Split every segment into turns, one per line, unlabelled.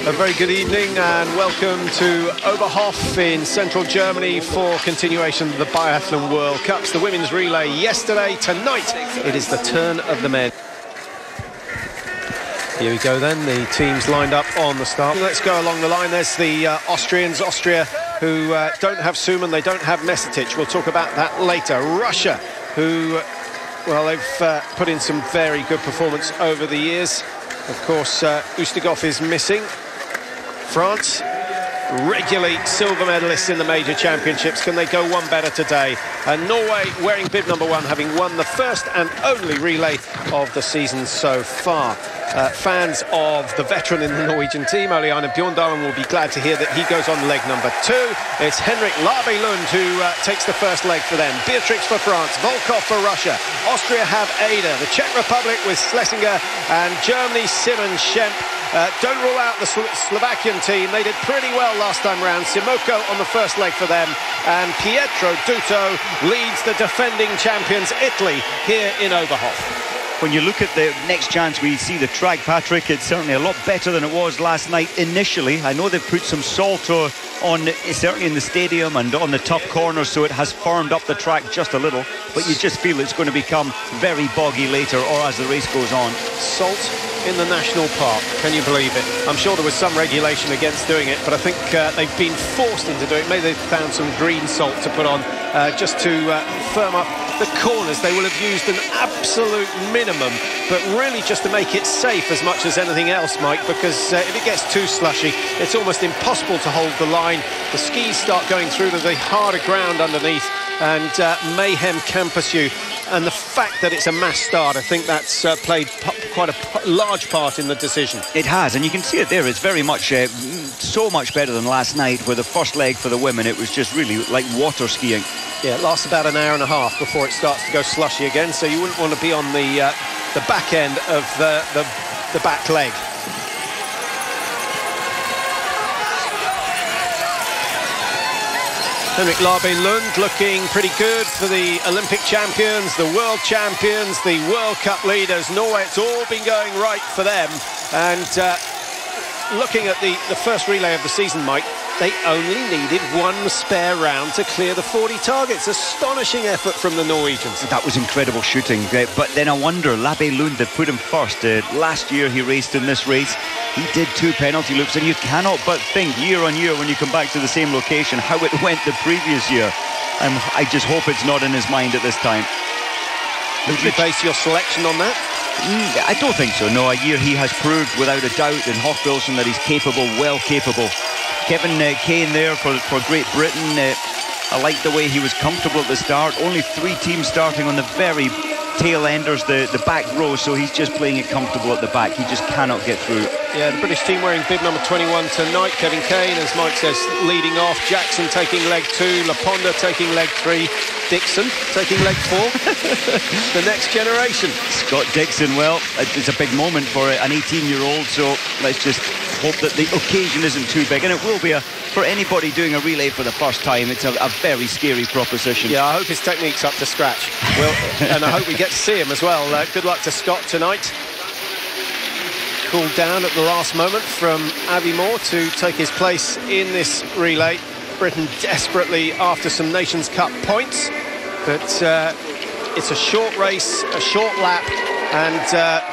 A very good evening and welcome to Oberhof in central Germany for continuation of the Biathlon World Cups. The women's relay yesterday. Tonight it is the turn of the men. Here we go then, the teams lined up on the start. Let's go along the line. There's the Austrians, Austria, who don't have Suman, they don't have Mesetic. We'll talk about that later. Russia, who, well, they've put in some very good performance over the years. Of course, Ustigov is missing. France, regularly silver medalists in the major championships. Can they go one better today? And Norway wearing bib number 1, having won the first and only relay of the season so far. Fans of the veteran in the Norwegian team, Ole Einar Bjorndalen, will be glad to hear that he goes on leg number 2. It's Henrik Labelund who takes the first leg for them. Beatrix for France, Volkov for Russia. Austria have Ada, the Czech Republic with Schlesinger, and Germany, Simon, Schemp. Don't rule out the Slovakian team. They did pretty well last time round. Simoko on the first leg for them, and Pietro Duto leads the defending champions Italy here in Oberhof.
When you look at the next chance we see the track, Patrick, it's certainly a lot better than it was last night initially. I know they've put some salt on, certainly in the stadium and on the tough corners, so it has firmed up the track just a little, but you just feel it's going to become very boggy later or as the race goes on. Salt in the national park, can you believe it? I'm sure there was some regulation against doing it, but I think they've been forced into doing it. Maybe they've found some green salt to put on just to firm up the corners. They will have used an absolute minimum, but really just to make it safe as much as anything else, Mike, because if it gets too slushy, it's almost impossible to hold the line. The skis start going through to the harder ground underneath, and mayhem can pursue. And the fact that it's a mass start, I think that's played quite a large part in the decision. It has, and you can see it there. It's very much, so much better than last night, where the first leg for the women, it was just really like water skiing. Yeah, it lasts about an hour and a half before it starts to go slushy again, so you wouldn't want to be on the back end of the back leg. Henrik Labelund looking pretty good for the Olympic champions, the world champions, the World Cup leaders. Norway, it's all been going right for them. And looking at the first relay of the season, Mike, they only needed one spare round to clear the 40 targets. Astonishing effort from the Norwegians. That was incredible shooting. But then I wonder, Labelund, they put him first. Last year he raced in this race. He did 2 penalty loops, and you cannot but think year on year when you come back to the same location how it went the previous year. I just hope it's not in his mind at this time. Would you base your selection on that? I don't think so, no. A year he has proved without a doubt in Hochbilson that he's capable, well capable. Kevin Kane there for Great Britain. I like the way he was comfortable at the start. Only 3 teams starting on the very tail enders, the back row, so he's just playing it comfortable at the back. He just cannot get through. Yeah, the British team wearing bib number 21 tonight. Kevin Kane, as Mike says, leading off. Jackson taking leg 2. Laponda taking leg 3. Dixon taking leg 4. The next generation. Scott Dixon, well, it's a big moment for an 18-year-old, so let's just hope that the occasion isn't too big, and it will be for anybody doing a relay for the first time. It's a very scary proposition. Yeah, I hope his technique's up to scratch. Well, and I hope we get to see him as well. Good luck to Scott tonight. Cooled down at the last moment from Avi Moore to take his place in this relay. Britain desperately after some Nations Cup points, but it's a short race, a short lap. And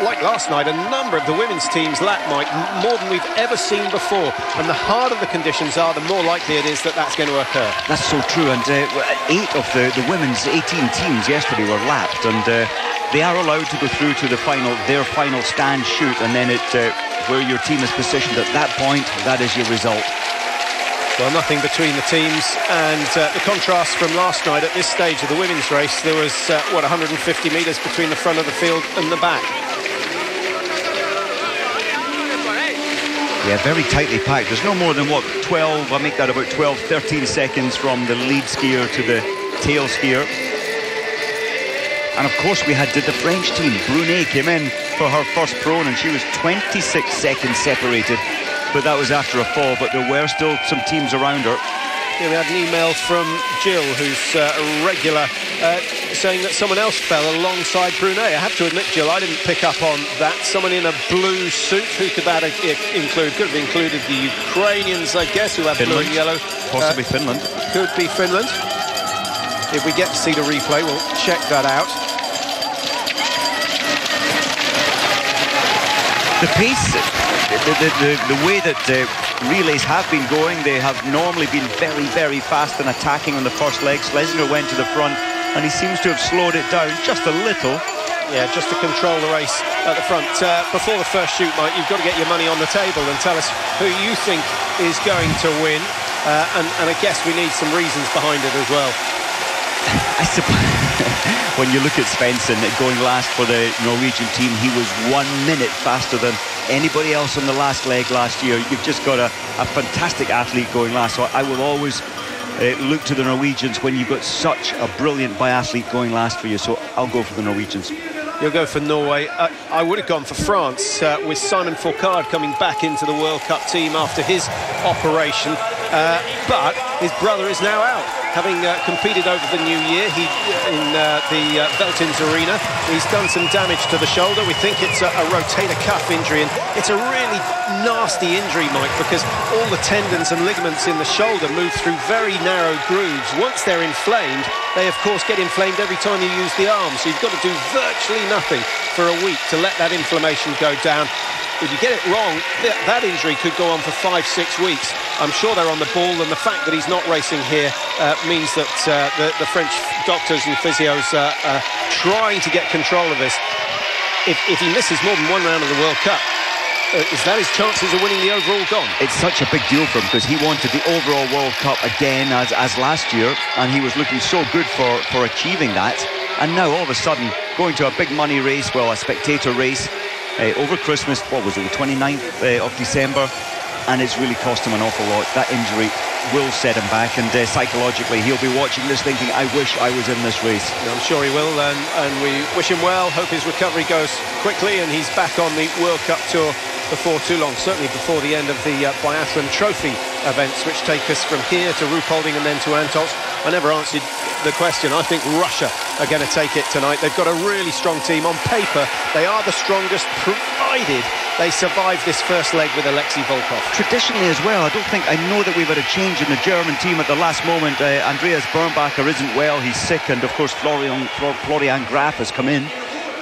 like last night, a number of the women's teams lap, Mike, more than we've ever seen before. And the harder the conditions are, the more likely it is that that's going to occur. That's so true. And 8 of the women's 18 teams yesterday were lapped. And they are allowed to go through to the final, their final stand shoot. And then where your team is positioned at that point, that is your result. Well, nothing between the teams, and the contrast from last night at this stage of the women's race, there was, 150 metres between the front of the field and the back. Yeah, very tightly packed. There's no more than, 12, I make that about 12, 13 seconds from the lead skier to the tail skier. And of course we had the French team. Brunet came in for her first prone, and she was 26 seconds separated. But that was after a fall, but there were still some teams around her.
Yeah, we had an email from Jill, who's a regular, saying that someone else fell alongside Brunet. I have to admit, Jill, I didn't pick up on that. Someone in a blue suit. Who could that include? Could have included the Ukrainians, I guess, who have
Finland.
blue and yellow.
Possibly Finland.
Could be Finland. If we get to see the replay, we'll check that out.
The pace, the way that relays have been going, they have normally been very, very fast and attacking on the first leg. Schlesinger went to the front, and he seems to have slowed it down just a little.
Yeah, just to control the race at the front. Before the first shoot, Mike, you've got to get your money on the table and tell us who you think is going to win. And I guess we need some reasons behind it as well.
I suppose when you look at Svensson going last for the Norwegian team, he was 1 minute faster than anybody else on the last leg last year. You've just got a fantastic athlete going last. So I will always look to the Norwegians when you've got such a brilliant biathlete going last for you. So I'll go for the Norwegians.
You'll go for Norway. I would have gone for France with Simon Fourcade coming back into the World Cup team after his operation. But his brother is now out, having competed over the new year. In the Veltins Arena. He's done some damage to the shoulder. We think it's a rotator cuff injury, and it's a really nasty injury, Mike, because all the tendons and ligaments in the shoulder move through very narrow grooves. Once they're inflamed, they of course get inflamed every time you use the arm. So you've got to do virtually nothing for a week to let that inflammation go down. If you get it wrong, that injury could go on for 5-6 weeks. I'm sure they're on the ball, and the fact that he's not racing here means that the French doctors and physios are trying to get control of this. If he misses more than one round of the World Cup, is that his chances of winning the overall gone?
It's such a big deal for him because he wanted the overall World Cup again as last year, and he was looking so good for achieving that. And now all of a sudden going to a big money race, well, a spectator race, over Christmas, what was it, the 29th of December, and it's really cost him an awful lot. That injury will set him back, and psychologically he'll be watching this thinking, I wish I was in this race.
I'm sure he will, and we wish him well. Hope his recovery goes quickly and he's back on the World Cup tour before too long, certainly before the end of the Biathlon Trophy events, which take us from here to Ruhpolding and then to Antolz. I never answered the question. I think Russia are going to take it tonight. They've got a really strong team. On paper, they are the strongest, provided they survive this first leg with Alexei Volkov.
Traditionally as well, I know that we've had a change in the German team at the last moment. Andreas Bernbacher isn't well, he's sick, and of course Florian Graf has come in.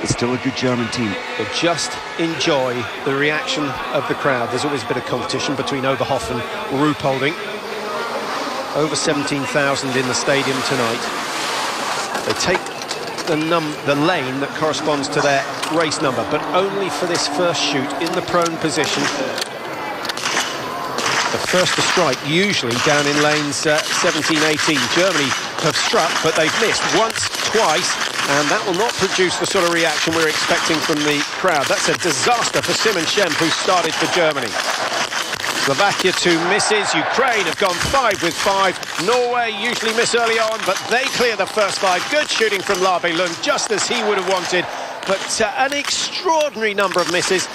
It's still a good German team.
But just enjoy the reaction of the crowd. There's always a bit of competition between Oberhof and Ruhpolding. Over 17,000 in the stadium tonight. They take the lane that corresponds to their race number, but only for this first shoot in the prone position. The first to strike, usually down in lanes 17, 18. Germany have struck, but they've missed once, twice, and that will not produce the sort of reaction we're expecting from the crowd. That's a disaster for Simon Schemp, who started for Germany. Slovakia 2 misses. Ukraine have gone 5 with 5. Norway usually miss early on, but they clear the first 5. Good shooting from Labe Lund, just as he would have wanted, but an extraordinary number of misses.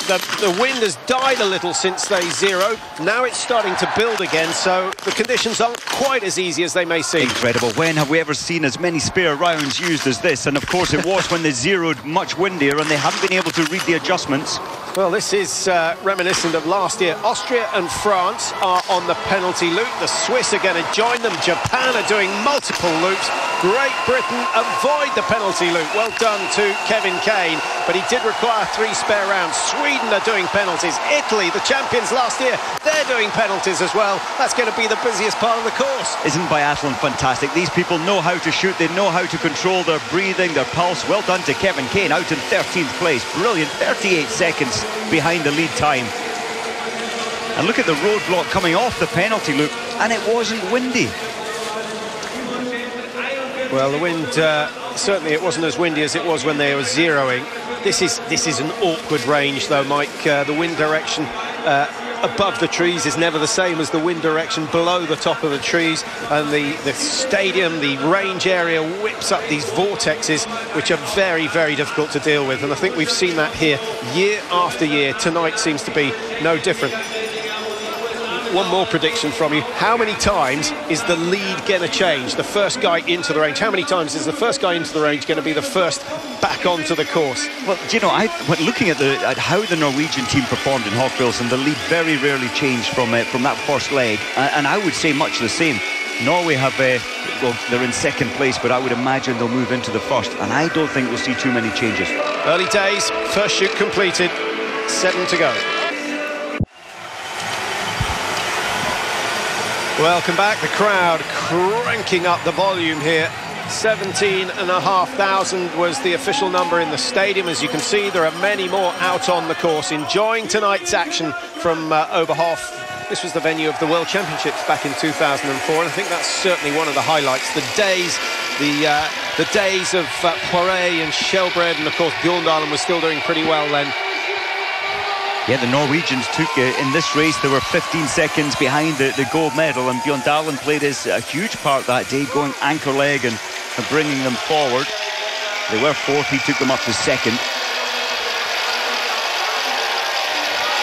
The wind has died a little since they zeroed. Now it's starting to build again, so the conditions aren't quite as easy as they may seem.
Incredible. When have we ever seen as many spare rounds used as this? And of course it was when they zeroed much windier and they haven't been able to read the adjustments.
Well, this is reminiscent of last year. Austria and France are on the penalty loop. The Swiss are going to join them. Japan are doing multiple loops. Great Britain avoid the penalty loop. Well done to Kevin Kane, but he did require 3 spare rounds. Sweden are doing penalties. Italy, the champions last year, they're doing penalties as well. That's going to be the busiest part of the course.
Isn't biathlon fantastic? These people know how to shoot. They know how to control their breathing, their pulse. Well done to Kevin Kane, out in 13th place. Brilliant, 38 seconds behind the lead time. And look at the roadblock coming off the penalty loop, and it wasn't windy.
Well, the wind, certainly it wasn't as windy as it was when they were zeroing. This is an awkward range, though, Mike. The wind direction above the trees is never the same as the wind direction below the top of the trees, and the stadium, the range area whips up these vortexes, which are very, very difficult to deal with, and I think we've seen that here year after year. Tonight seems to be no different. One more prediction from you. How many times is the lead going to change? The first guy into the range. How many times is the first guy into the range going to be the first back onto the course?
Well, do you know, when looking at how the Norwegian team performed in Hofbilsen, the lead very rarely changed from that first leg, and I would say much the same. Norway have, well, they're in second place, but I would imagine they'll move into the first, and I don't think we'll see too many changes.
Early days, first shoot completed, 7 to go. Welcome back, the crowd cranking up the volume here. 17,500 was the official number in the stadium. As you can see, there are many more out on the course enjoying tonight's action from Oberhof. This was the venue of the World Championships back in 2004, and I think that's certainly one of the highlights. The days of Poiré and Shelbred, and of course Bjorndalen was still doing pretty well then.
Yeah, the Norwegians took, in this race, they were 15 seconds behind the gold medal, and Bjorndalen played a huge part that day, going anchor leg and bringing them forward. They were fourth, he took them up to second.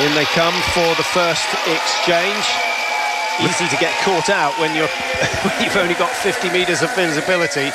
In they come for the first exchange. Easy to get caught out when you've only got 50 metres of visibility,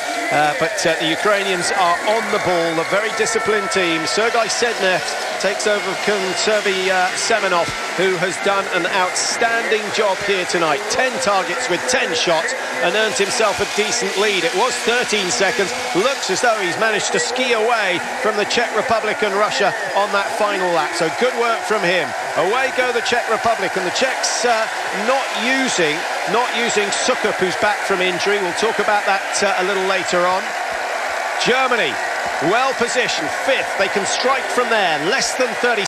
but the Ukrainians are on the ball, a very disciplined team. Sergei Sednev takes over from Sergei Semenov, who has done an outstanding job here tonight. 10 targets with 10 shots and earned himself a decent lead. It was 13 seconds. Looks as though he's managed to ski away from the Czech Republic and Russia on that final lap. So good work from him. Away go the Czech Republic, and the Czechs not using Sukup, who's back from injury. We'll talk about that a little later on. Germany, well positioned, fifth. They can strike from there, less than 30